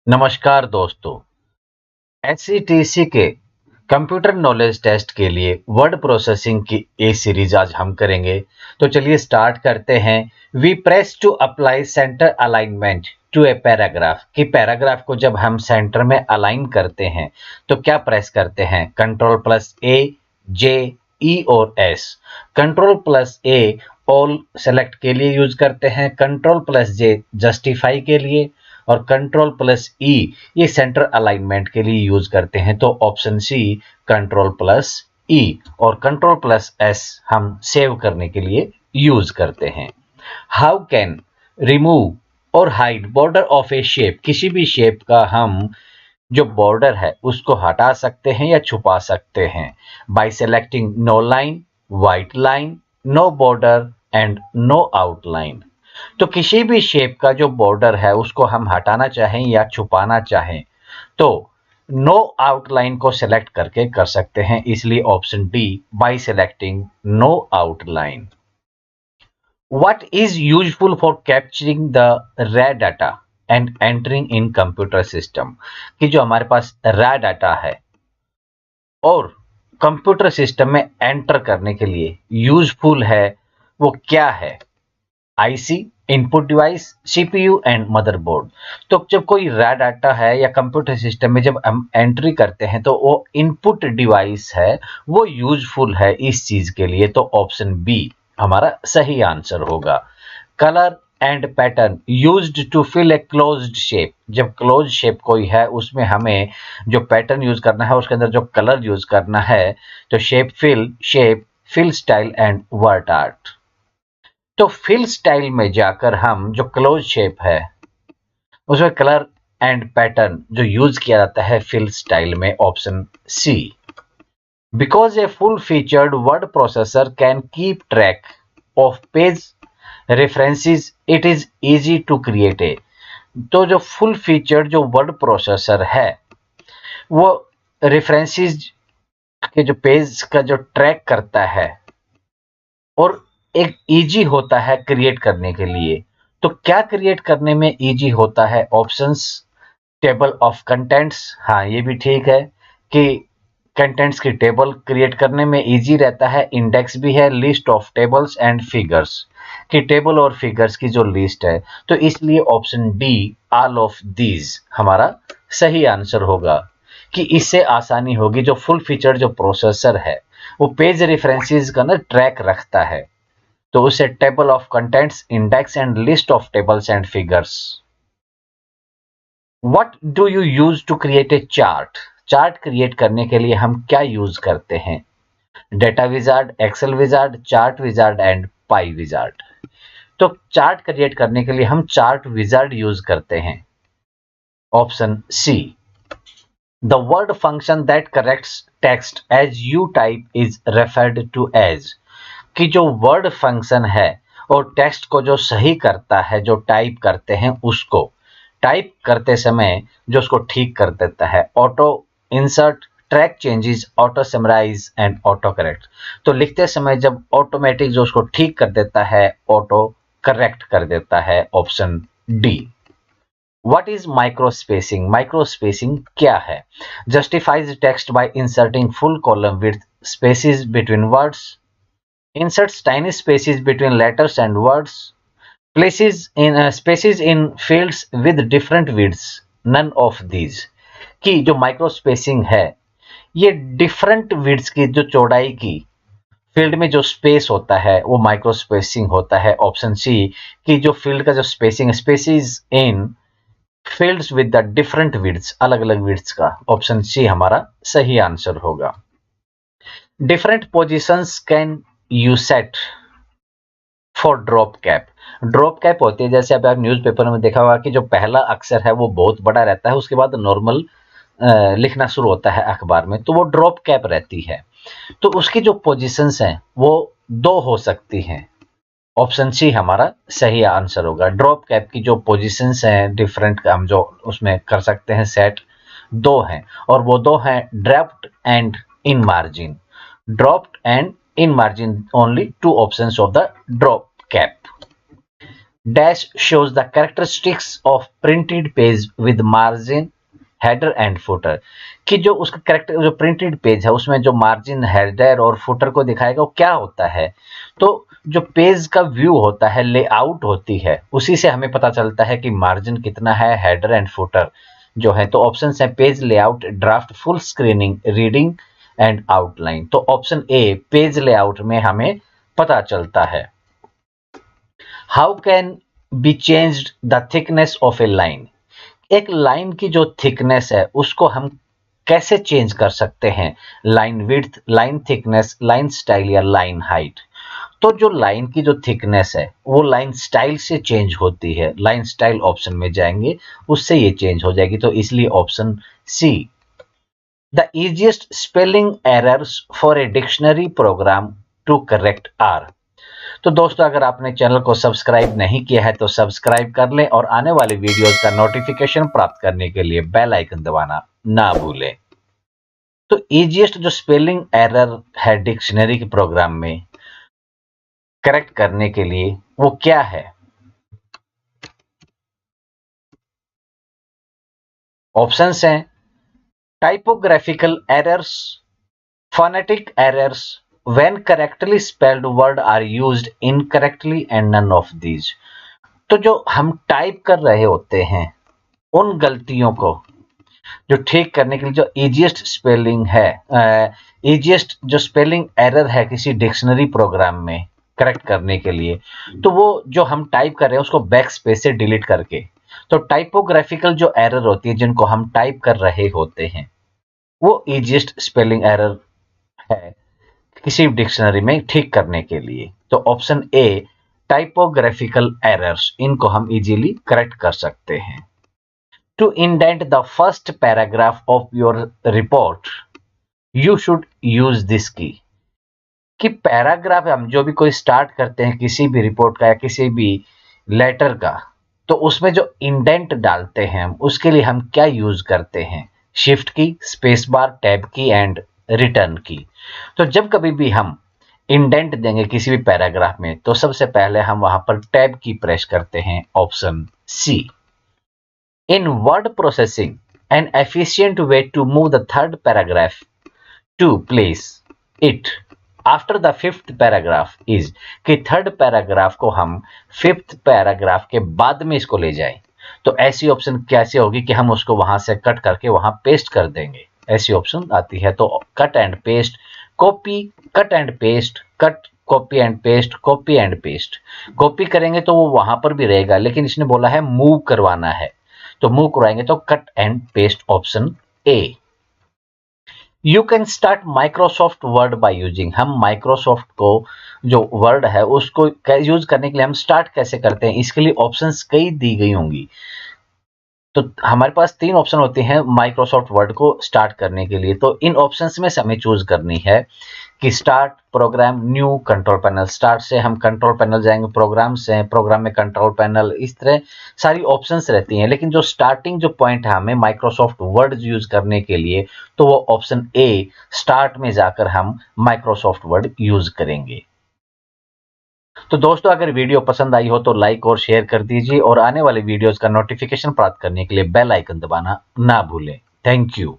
नमस्कार दोस्तों। एससीटीसी के कंप्यूटर नॉलेज टेस्ट के लिए वर्ड प्रोसेसिंग की ए सीरीज आज हम करेंगे। तो चलिए स्टार्ट करते हैं। We press to apply center alignment to a paragraph कि पैराग्राफ को जब हम सेंटर में अलाइन करते हैं तो क्या प्रेस करते हैं? कंट्रोल प्लस ए, जे, ई और एस। कंट्रोल प्लस ए ऑल सेलेक्ट के लिए यूज करते हैं, कंट्रोल प्लस जे जस्टिफाई के लिए और कंट्रोल प्लस ई ये सेंटर अलाइनमेंट के लिए यूज करते हैं। तो ऑप्शन सी कंट्रोल प्लस ई और कंट्रोल प्लस एस हम सेव करने के लिए यूज करते हैं। हाउ कैन रिमूव और hide border of A shape, किसी भी शेप का हम जो बॉर्डर है उसको हटा सकते हैं या छुपा सकते हैं by selecting no line, white line, no border and no outline. तो किसी भी शेप का जो बॉर्डर है उसको हम हटाना चाहें या छुपाना चाहें तो नो आउटलाइन को सिलेक्ट करके कर सकते हैं, इसलिए option d by selecting no outline. What is useful for capturing the raw data and entering in computer system कि जो हमारे पास रॉ डाटा है और कंप्यूटर सिस्टम में एंटर करने के लिए यूजफुल है वो क्या है? IC, input device, CPU and motherboard. तो जब कोई रॉ डाटा है या कंप्यूटर सिस्टम में जब हम एंट्री करते हैं तो वो इनपुट डिवाइस है, वो यूजफुल है इस चीज के लिए। तो ऑप्शन बी हमारा सही आंसर होगा। Colour and pattern used to fill a closed shape, जब क्लोज शेप कोई है उसमें हमें जो पैटर्न यूज करना है उसके अंदर जो कलर यूज करना है तो shape, fill style and word art. तो फिल स्टाइल में जाकर हम जो क्लोज शेप है उसमें कलर एंड पैटर्न जो यूज किया जाता है फिल स्टाइल में, option c. Because a full featured word processor can keep track of page references it is easy to create a. तो जो फुल फीचर्ड जो वर्ड प्रोसेसर है वो रेफरेंसेस के जो पेज का जो ट्रैक करता है और एक इजी होता है क्रिएट करने के लिए। तो क्या क्रिएट करने में इजी होता है? ऑप्शंस टेबल ऑफ कंटेंट्स, हाँ ये भी ठीक है कि कंटेंट्स की टेबल क्रिएट करने में इजी रहता है। इंडेक्स भी है, list of tables and figures कि टेबल और फिगर्स की जो लिस्ट है, तो इसलिए option D all of these हमारा सही आंसर होगा कि इससे आसानी होगी। जो फुल फीचर जो प्रोसेसर है वो पेज रेफरेंसेस का ना ट्रैक रखता है, तो उसे table of contents, index and list of tables and figures. What do you use to create a chart, chart create करने के लिए हम क्या यूज करते हैं? Data wizard, excel wizard, chart wizard and pie wizard. तो चार्ट क्रिएट करने के लिए हम चार्ट विजार्ड यूज करते हैं, option c. The word function that corrects text as you type is referred to as कि जो वर्ड फंक्शन है और टेक्स्ट को जो सही करता है, जो टाइप करते हैं उसको टाइप करते समय जो उसको ठीक कर देता है, auto insert, track changes, auto summarize and auto correct. तो लिखते समय जब ऑटोमेटिक जो उसको ठीक कर देता है, ऑटो करेक्ट कर देता है, ऑप्शन डी। व्हाट इज माइक्रोस्पेसिंग, माइक्रोस्पेसिंग क्या है? Justifies text bye inserting full column with spaces between words, inserts tiny spaces between letters and words, places in spaces in fields with different widths, none of these। कि जो micro spacing है ये different विड्स की जो चौड़ाई की field में जो स्पेस होता है वो माइक्रो स्पेसिंग होता है, ऑप्शन सी। कि जो फील्ड का जो spacing, spaces in fields with the different widths, अलग अलग विड्स का, ऑप्शन सी हमारा सही आंसर होगा। Different positions can you set for drop cap, drop cap होती है जैसे अभी आप न्यूज़पेपर में देखा होगा कि जो पहला अक्षर है वो बहुत बड़ा रहता है, उसके बाद नॉर्मल लिखना शुरू होता है अखबार में, तो वो ड्रॉप कैप रहती है। तो उसकी जो पोजीशंस हैं वो दो हो सकती हैं, ऑप्शन सी हमारा सही आंसर होगा। ड्रॉप कैप की जो पोजीशंस हैं डिफरेंट हम जो उसमें कर सकते हैं सेट, दो हैं और वो दो हैं dropped and in margin. Dropped and in margin only two options of the drop cap। Dash shows the characteristics of printed page with margin header and footer, कि जो उसका कैरेक्टर जो प्रिंटेड पेज है उसमें जो मार्जिन हेडर और footer को दिखाएगा वो क्या होता है। तो जो पेज का व्यू होता है, लेआउट होती है, उसी से हमें पता चलता है कि मार्जिन कितना है, हेडर एंड फुटर जो है। तो ऑप्शन है page layout, draft, full screening, reading and outline. तो ऑप्शन ए पेज लेआउट में हमें पता चलता है। How can be changed the thickness of A line, एक लाइन की जो थिकनेस है उसको हम कैसे चेंज कर सकते हैं। Line width, line thickness, line style या लाइन हाइट। तो जो लाइन की जो थिकनेस है वो लाइन स्टाइल से चेंज होती है। लाइन स्टाइल ऑप्शन में जाएंगे, उससे ये चेंज हो जाएगी। तो इसलिए option c. The easiest spelling errors for a dictionary program to correct are. तो दोस्तों अगर आपने चैनल को सब्सक्राइब नहीं किया है तो सब्सक्राइब कर लें और आने वाली वीडियोस का नोटिफिकेशन प्राप्त करने के लिए बेल आइकन दबाना ना भूलें। तो इजीएस्ट जो स्पेलिंग एरर है डिक्शनरी के प्रोग्राम में करेक्ट करने के लिए वो क्या है। ऑप्शंस हैं typographical errors, phonetic errors, when correctly spelled word are used incorrectly and none of these। तो जो हम टाइप कर रहे होते हैं उन गलतियों को जो ठीक करने के लिए जो इजीएस्ट स्पेलिंग है, इजीएस्ट जो स्पेलिंग एरर है किसी डिक्शनरी प्रोग्राम में करेक्ट करने के लिए, तो वो जो हम टाइप कर रहे हैं उसको बैक स्पेस से डिलीट करके। तो टाइपोग्राफिकल जो एरर होती है जिनको हम टाइप कर रहे होते हैं वो इजीएस्ट स्पेलिंग एरर है किसी डिक्शनरी में ठीक करने के लिए। तो ऑप्शन ए टाइपोग्राफिकल एरर्स, इनको हम इजीली करेक्ट कर सकते हैं। To indent the first paragraph of your report you should use this key, कि पैराग्राफ हम जो भी कोई स्टार्ट करते हैं किसी भी रिपोर्ट का या किसी भी लेटर का, तो उसमें जो इंडेंट डालते हैं हम उसके लिए हम क्या यूज करते हैं। शिफ्ट की, स्पेस बार, टैब की एंड रिटर्न की। तो जब कभी भी हम इंडेंट देंगे किसी भी पैराग्राफ में तो सबसे पहले हम वहां पर टैब की प्रेस करते हैं। Option c. In word processing an efficient way to move the third paragraph to place it after the fifth paragraph is, कि थर्ड पैराग्राफ को हम फिफ्थ पैराग्राफ के बाद में इसको ले जाएं। तो ऐसी ऑप्शन कैसे होगी कि हम उसको वहां से कट करके वहां पेस्ट कर देंगे, ऐसी ऑप्शन आती है। तो cut and paste, copy, cut and paste, cut, copy and paste, copy and paste. Copy करेंगे तो वो वहां पर भी रहेगा, लेकिन इसने बोला है मूव करवाना है, तो मूव करवाएंगे तो cut and paste option A. You can start Microsoft word by using, हम माइक्रोसॉफ्ट को जो वर्ड है उसको यूज करने के लिए हम स्टार्ट कैसे करते हैं, इसके लिए ऑप्शंस कई दी गई होंगी। तो हमारे पास तीन ऑप्शन होते हैं माइक्रोसॉफ्ट वर्ड को स्टार्ट करने के लिए। तो इन ऑप्शंस में से हमें चूज करनी है कि start, program, new, control panel. Start से हम कंट्रोल पैनल जाएंगे, प्रोग्राम से प्रोग्राम में कंट्रोल पैनल, इस तरह सारी ऑप्शंस रहती हैं। लेकिन जो स्टार्टिंग जो पॉइंट है हमें माइक्रोसॉफ्ट वर्ड यूज करने के लिए, तो वो ऑप्शन ए स्टार्ट में जाकर हम माइक्रोसॉफ्ट वर्ड यूज करेंगे। तो दोस्तों अगर वीडियो पसंद आई हो तो लाइक और शेयर कर दीजिए और आने वाले वीडियोस का नोटिफिकेशन प्राप्त करने के लिए बेल आइकन दबाना ना भूलें। Thank you.